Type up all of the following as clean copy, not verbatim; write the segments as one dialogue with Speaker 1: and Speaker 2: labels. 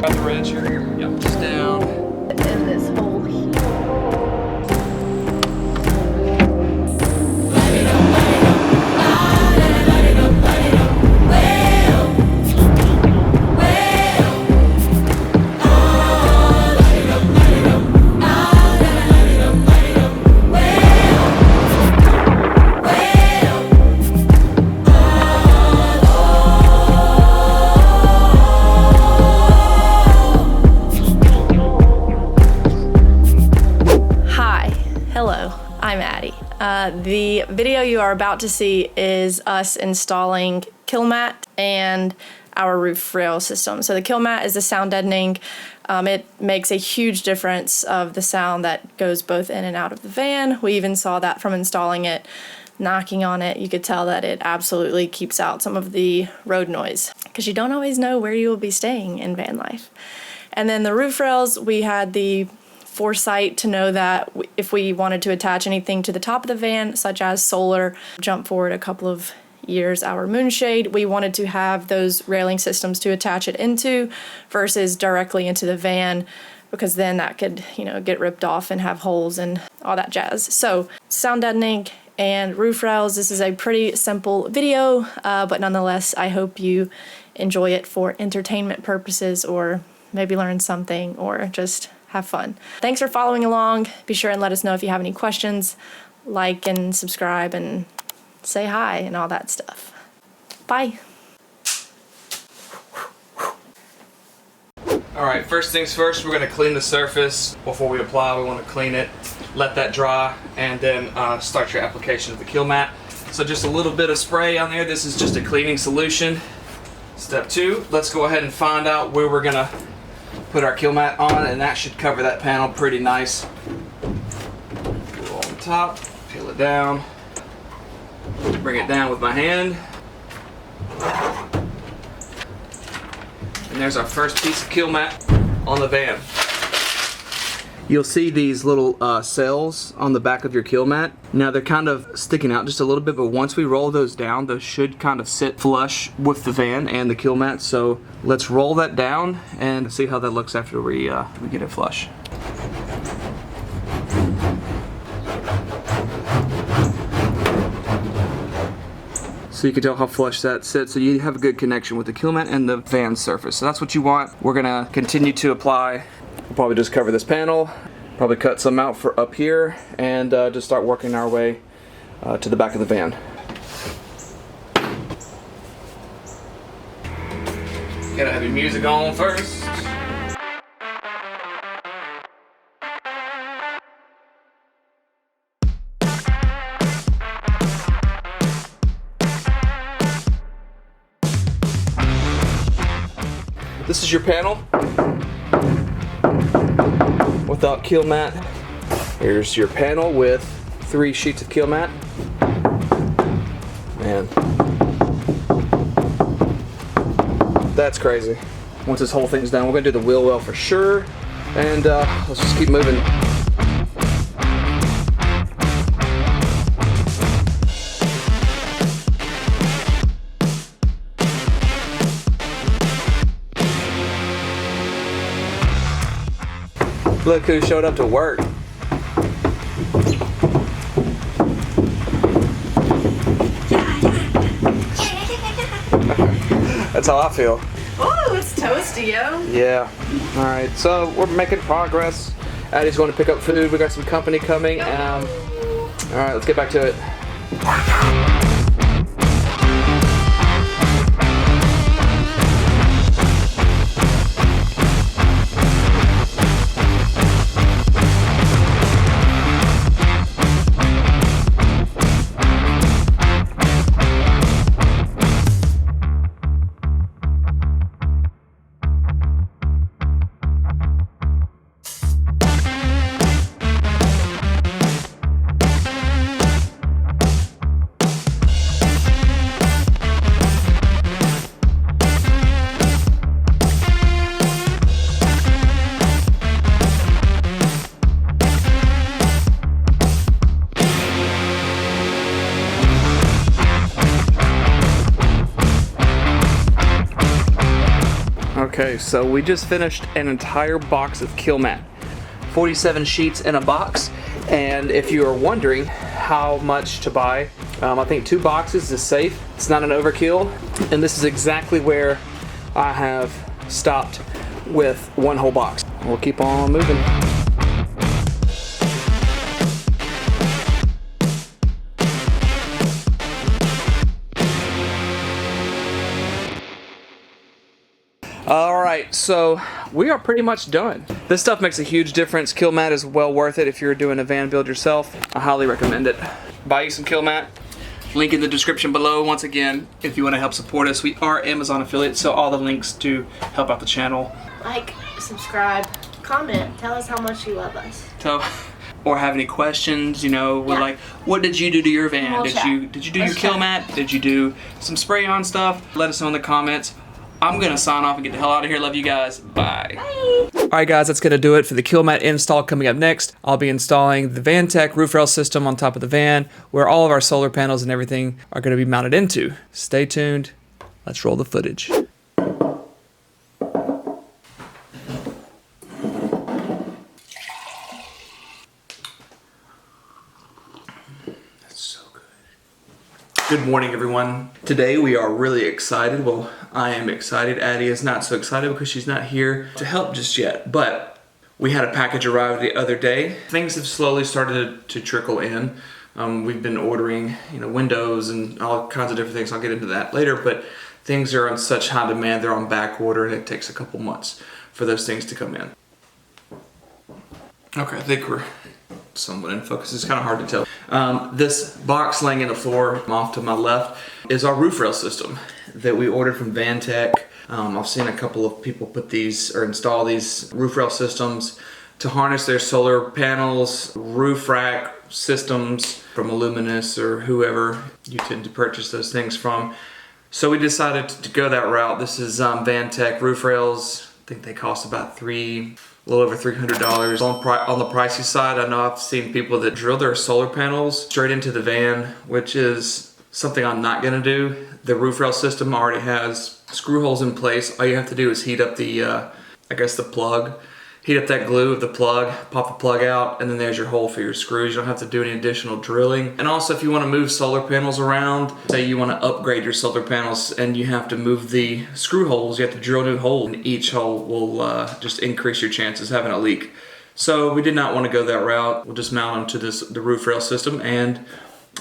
Speaker 1: Got the wrench here. Yep, just down.
Speaker 2: In this hole here. Hello, I'm Addie. The video you are about to see is us installing Kilmat and our roof rail system. So the Kilmat is the sound deadening. It makes a huge difference of the sound that goes both in and out of the van. We even saw that from installing it, knocking on it. You could tell that it absolutely keeps out some of the road noise because you don't always know where you will be staying in van life. And then the roof rails, we had the foresight to know that if we wanted to attach anything to the top of the van, such as solar, jump forward a couple of years, our moonshade, we wanted to have those railing systems to attach it into versus directly into the van, because then that could, get ripped off and have holes and all that jazz. So sound deadening and roof rails, this is a pretty simple video, but nonetheless, I hope you enjoy it for entertainment purposes, or maybe learn something, or just have fun. Thanks for following along. Be sure and let us know if you have any questions. Like and subscribe and say hi and all that stuff. Bye.
Speaker 1: All right, first things first, we're gonna clean the surface. Before we apply, we wanna clean it, let that dry, and then start your application of the Kilmat. So just a little bit of spray on there. This is just a cleaning solution. Step 2, let's go ahead and find out where we're gonna put our Kilmat on, and that should cover that panel pretty nice. Go on top, peel it down, bring it down with my hand, and there's our first piece of Kilmat on the van. You'll see these little cells on the back of your Kilmat. Now they're kind of sticking out just a little bit, but once we roll those down, those should kind of sit flush with the van and the Kilmat. So let's roll that down and see how that looks after we get it flush. So you can tell how flush that sits, so you have a good connection with the Kilmat and the van surface. So that's what you want. We're gonna continue to apply. We'll probably just cover this panel, probably cut some out for up here, and just start working our way to the back of the van. Gotta have your music on first. This is your panel without Kilmat. Here's your panel with 3 sheets of Kilmat. Man, that's crazy. Once this whole thing's done, we're gonna do the wheel well for sure, and let's just keep moving. Look who showed up to work. That's how I feel.
Speaker 2: Oh, it's toasty, yo.
Speaker 1: Yeah. All right, so we're making progress. Addie's going to pick up food. We got some company coming. All right, let's get back to it. Okay, so we just finished an entire box of Kilmat. 47 sheets in a box, and if you are wondering how much to buy, I think 2 boxes is safe. It's not an overkill, and this is exactly where I have stopped with 1 whole box. We'll keep on moving. Alright, so we are pretty much done. This stuff makes a huge difference. Kilmat is well worth it if you're doing a van build yourself. I highly recommend it. Buy you some Kilmat. Link in the description below. Once again, if you want to help support us, we are Amazon affiliates, so all the links to help out the channel.
Speaker 3: Like, subscribe, comment, tell us how much you love us.
Speaker 1: Or have any questions, you know, we're like, what did you do to your van?
Speaker 3: We'll
Speaker 1: Did you do your Kilmat? Did you do some spray on stuff? Let us know in the comments. I'm gonna sign off and get the hell out of here. Love you guys. Bye.
Speaker 3: Bye.
Speaker 1: Alright guys, that's gonna do it for the Kilmat install. Coming up next, I'll be installing the VanTech roof rail system on top of the van, where all of our solar panels and everything are gonna be mounted into. Stay tuned. Let's roll the footage. Good morning, everyone. Today we are really excited. Well, I am excited. Addie is not so excited because she's not here to help just yet. But we had a package arrive the other day. Things have slowly started to trickle in. We've been ordering, windows and all kinds of different things. I'll get into that later. But things are on such high demand. They're on back order, and it takes a couple months for those things to come in. Okay, I think we're somewhat in focus. It's kind of hard to tell. This box laying in the floor off to my left is our roof rail system that we ordered from VanTech. I've seen a couple of people put these or install these roof rail systems to harness their solar panels, roof rack systems from Illuminous or whoever you tend to purchase those things from. So we decided to go that route. This is VanTech roof rails. I think they cost about a little over $300. On the pricey side, I know I've seen people that drill their solar panels straight into the van, which is something I'm not gonna do. The roof rail system already has screw holes in place. All you have to do is heat up the, the plug. Heat up that glue of the plug, pop the plug out, and then there's your hole for your screws. You don't have to do any additional drilling. And also, if you want to move solar panels around, say you want to upgrade your solar panels and you have to move the screw holes, you have to drill new holes, and each hole will just increase your chances of having a leak. So we did not want to go that route. We'll just mount them to the roof rail system and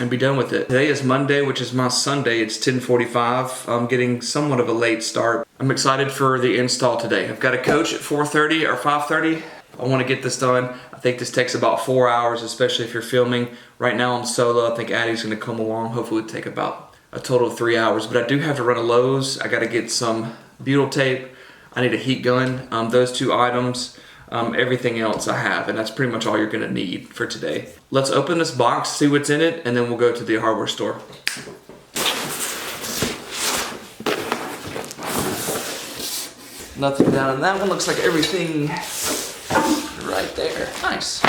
Speaker 1: be done with it. Today is Monday, which is my Sunday. It's 10:45. I'm getting somewhat of a late start. I'm excited for the install today. I've got a coach at 4:30 or 5:30. I want to get this done. I think this takes about 4 hours, especially if you're filming. Right now I'm solo. I think Addie's going to come along. Hopefully it'll take about a total of 3 hours. But I do have to run a Lowe's. I got to get some butyl tape. I need a heat gun. Those 2 items. Everything else I have, and that's pretty much all you're gonna need for today. Let's open this box, see what's in it, and then we'll go to the hardware store. Nothing down in that one. Looks like everything right there. Nice.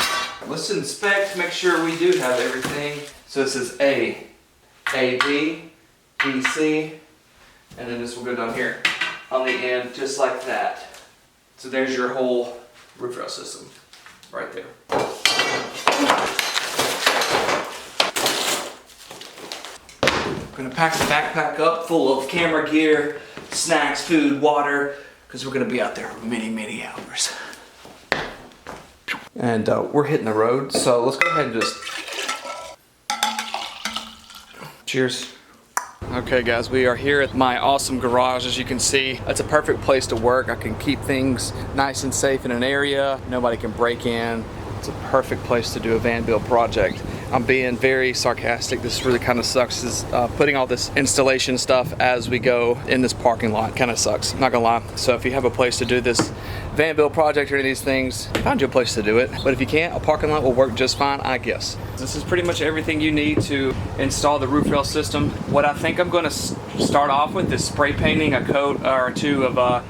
Speaker 1: Let's inspect, make sure we do have everything. So this is A, B, C, and then this will go down here on the end, just like that. So there's your whole roof rail system right there. I'm gonna pack the backpack up full of camera gear, snacks, food, water, because we're gonna be out there many hours. And we're hitting the road, so let's go ahead and just cheers. Okay guys, we are here at my awesome garage. As you can see, it's a perfect place to work. I can keep things nice and safe in an area. Nobody can break in. It's a perfect place to do a van build project. I'm being very sarcastic. This really kind of sucks, is putting all this installation stuff as we go in this parking lot. Kind of sucks, not gonna lie. So if you have a place to do this van build project or any of these things, find you a place to do it. But if you can't, a parking lot will work just fine, I guess. This is pretty much everything you need to install the roof rail system. What I think I'm gonna start off with is spray painting a coat or 2 of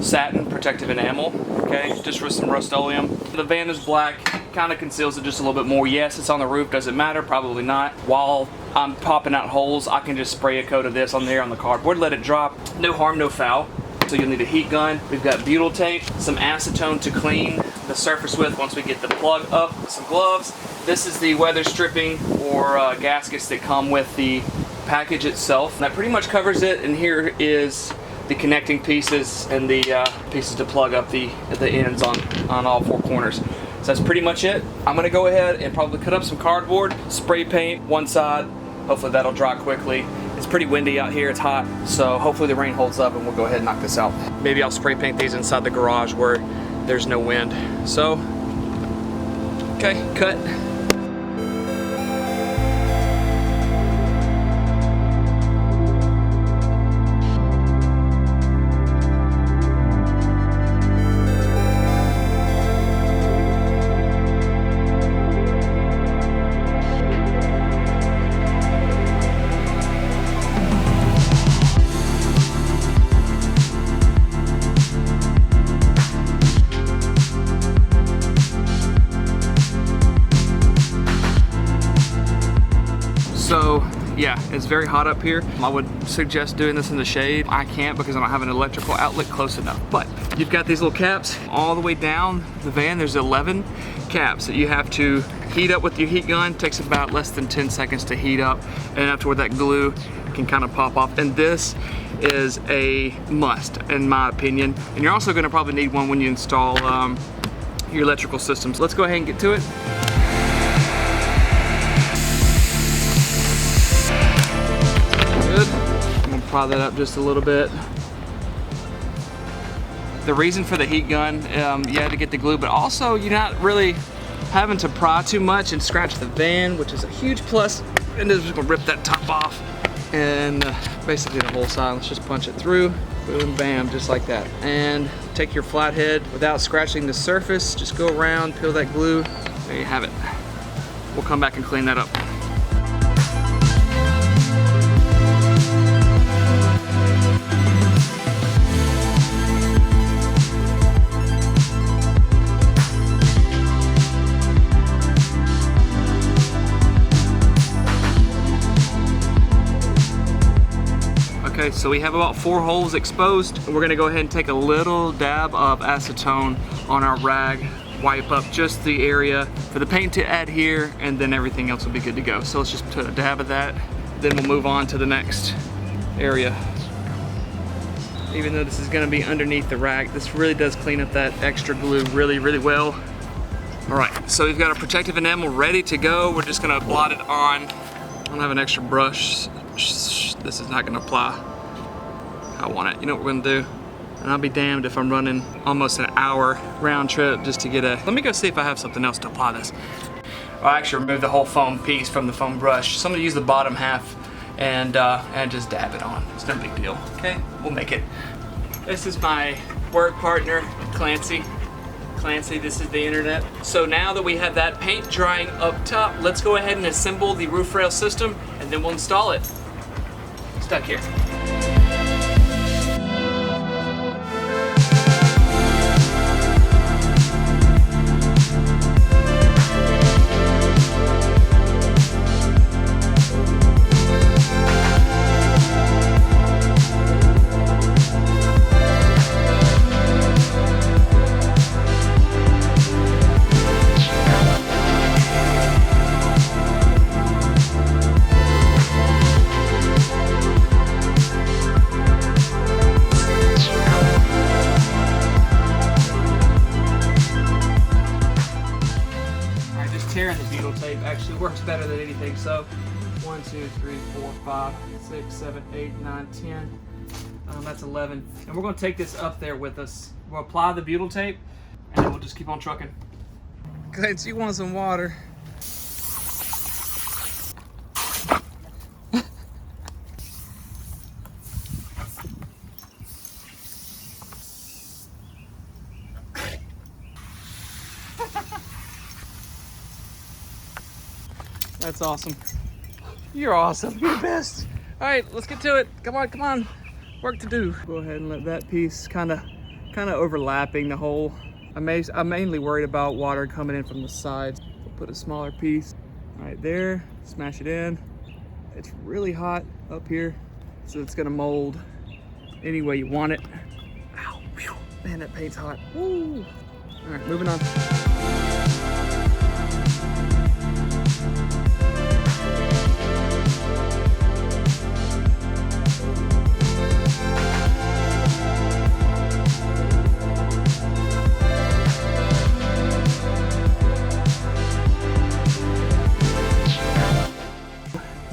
Speaker 1: satin protective enamel, okay, just with some Rust-Oleum. The van is black, kind of conceals it just a little bit more. Yes, it's on the roof, does it matter? Probably not. While I'm popping out holes, I can just spray a coat of this on there on the cardboard, let it drop. No harm, no foul. So you'll need a heat gun. We've got butyl tape, some acetone to clean the surface with once we get the plug up, some gloves. This is the weather stripping or gaskets that come with the package itself. That pretty much covers it, and here is the connecting pieces and the pieces to plug up the ends on all four corners. So that's pretty much it. I'm gonna go ahead and probably cut up some cardboard, spray paint one side. Hopefully that'll dry quickly. It's pretty windy out here, it's hot, so hopefully the rain holds up and we'll go ahead and knock this out. Maybe I'll spray paint these inside the garage where there's no wind. So, okay, cut. So yeah, it's very hot up here. I would suggest doing this in the shade. I can't because I don't have an electrical outlet close enough. But you've got these little caps all the way down the van. There's 11 caps that you have to heat up with your heat gun. It takes about less than 10 seconds to heat up, and after that glue can kind of pop off. And this is a must in my opinion. And you're also gonna probably need one when you install your electrical systems. Let's go ahead and get to it. Good. I'm gonna pry that up just a little bit. The reason for the heat gun, you had to get the glue, but also you're not really having to pry too much and scratch the van, which is a huge plus. And then just gonna rip that top off and basically the whole side. Let's just punch it through, boom, bam, just like that. And take your flathead without scratching the surface, just go around, peel that glue, there you have it. We'll come back and clean that up. Okay, so we have about 4 holes exposed, and we're gonna go ahead and take a little dab of acetone on our rag, wipe up just the area for the paint to adhere, and then everything else will be good to go. So let's just put a dab of that, then we'll move on to the next area. Even though this is gonna be underneath the rag, this really does clean up that extra glue really, really well. All right, so we've got our protective enamel ready to go. We're just gonna blot it on. I don't have an extra brush. This is not gonna apply how I want it. You know what we're gonna do? And I'll be damned if I'm running almost an hour round trip just to get a, let me go see if I have something else to apply this. I actually removed the whole foam piece from the foam brush. So I'm gonna use the bottom half and just dab it on. It's no big deal, okay? We'll make it. This is my work partner, Clancy. Clancy, this is the internet. So now that we have that paint drying up top, let's go ahead and assemble the roof rail system and then we'll install it. Stuck here. Tearing the butyl tape actually works better than anything. So 1, 2, 3, 4, 5, 6, 7, 8, 9, 10. That's 11. And we're going to take this up there with us. We'll apply the butyl tape and then we'll just keep on trucking. Clancy, you want some water? That's awesome. You're awesome. You're the best. All right, let's get to it. Come on, come on. Work to do. Go ahead and let that piece kind of overlapping the hole. I'm mainly worried about water coming in from the sides. We'll put a smaller piece right there. Smash it in. It's really hot up here, so it's gonna mold any way you want it. Man, that paint's hot. Woo! All right, moving on.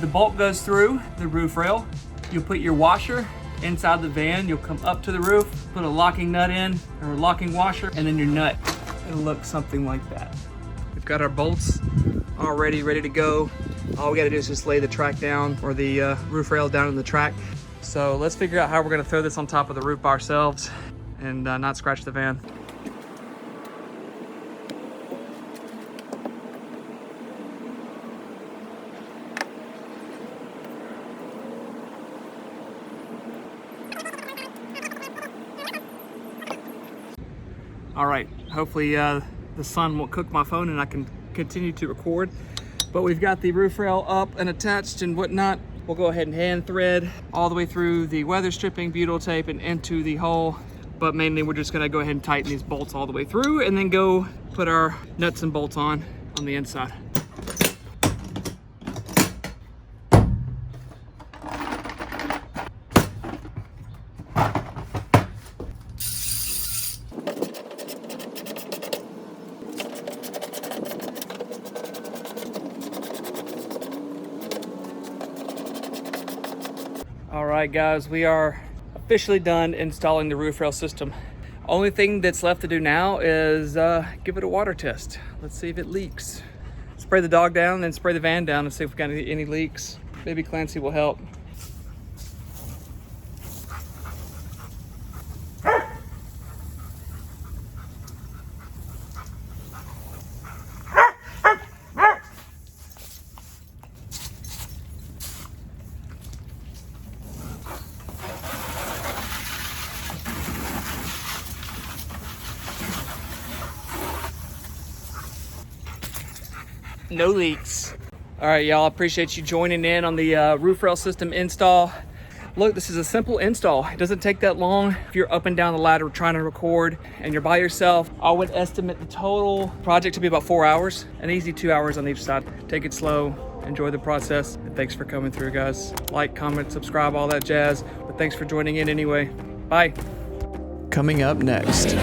Speaker 1: The bolt goes through the roof rail. You'll put your washer inside the van. You'll come up to the roof, put a locking nut in, or a locking washer, and then your nut. It'll look something like that. We've got our bolts already ready to go. All we gotta do is just lay the track down, or the roof rail down in the track. So let's figure out how we're gonna throw this on top of the roof by ourselves and not scratch the van. All right, hopefully the sun won't cook my phone and I can continue to record. But we've got the roof rail up and attached and whatnot. We'll go ahead and hand thread all the way through the weather stripping, butyl tape, and into the hole. But mainly we're just gonna go ahead and tighten these bolts all the way through and then go put our nuts and bolts on the inside. All right, guys, we are officially done installing the roof rail system. Only thing that's left to do now is give it a water test. Let's see if it leaks. Spray the dog down, then spray the van down and see if we got any leaks. Maybe Clancy will help. No leaks. All right, y'all, appreciate you joining in on the roof rail system install. Look, this is a simple install. It doesn't take that long. If you're up and down the ladder trying to record and you're by yourself, I would estimate the total project to be about 4 hours, an easy 2 hours on each side. Take it slow, enjoy the process, and thanks for coming through, guys. Like, comment, subscribe, all that jazz, but thanks for joining in anyway. Bye. Coming up next.